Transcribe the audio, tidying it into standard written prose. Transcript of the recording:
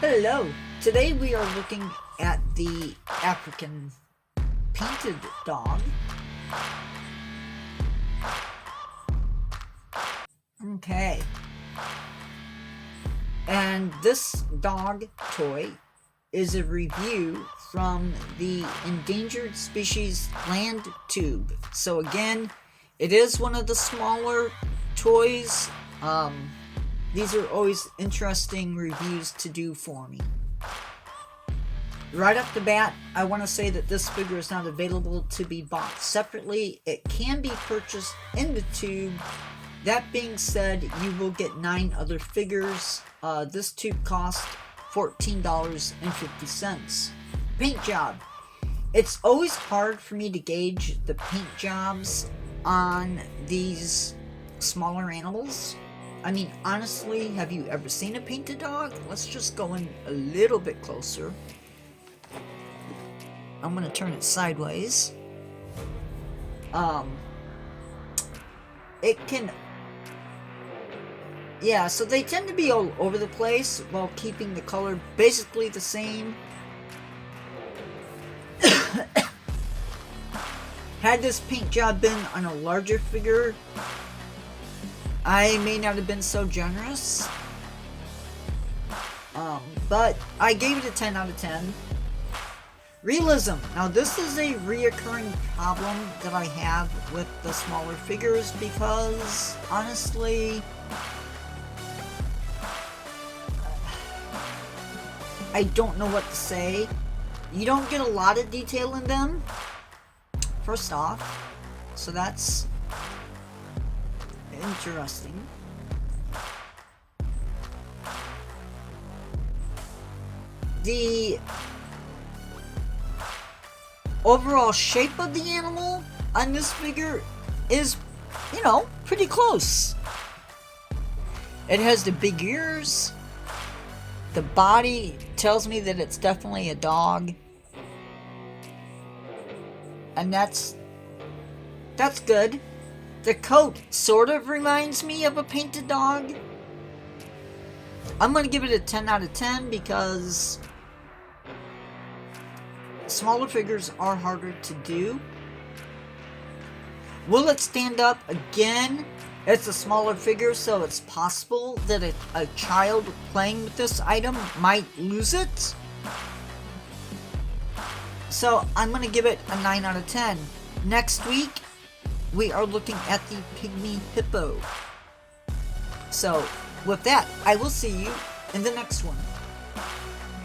Hello! Today we are looking at the African painted dog. Okay. And this dog toy is a review from the Endangered Species Land Toob. So again, it is one of the smaller toys. These are always interesting reviews to do for me. Right off the bat, I want to say that this figure is not available to be bought separately. It can be purchased in the tube. That being said, you will get 9 other figures. This tube costs $14.50. Paint job. It's always hard for me to gauge the paint jobs on these smaller animals. I mean, honestly, have you ever seen a painted dog? Let's just go in a little bit closer. I'm gonna turn it sideways. It can... Yeah, so they tend to be all over the place while keeping the color basically the same. Had this paint job been on a larger figure, I may not have been so generous. But I gave it a 10 out of 10. Realism. Now this is a reoccurring problem that I have with the smaller figures because, honestly, I don't know what to say. You don't get a lot of detail in them, first off, so that's interesting. The overall shape of the animal on this figure is, pretty close. It has the big ears. The body tells me that it's definitely a dog. And that's good. The coat sort of reminds me of a painted dog. I'm going to give it a 10 out of 10 because smaller figures are harder to do. Will it stand up? Again, it's a smaller figure, so it's possible that a child playing with this item might lose it. So I'm going to give it a 9 out of 10. Next week, we are looking at the Pygmy Hippo. So, with that, I will see you in the next one.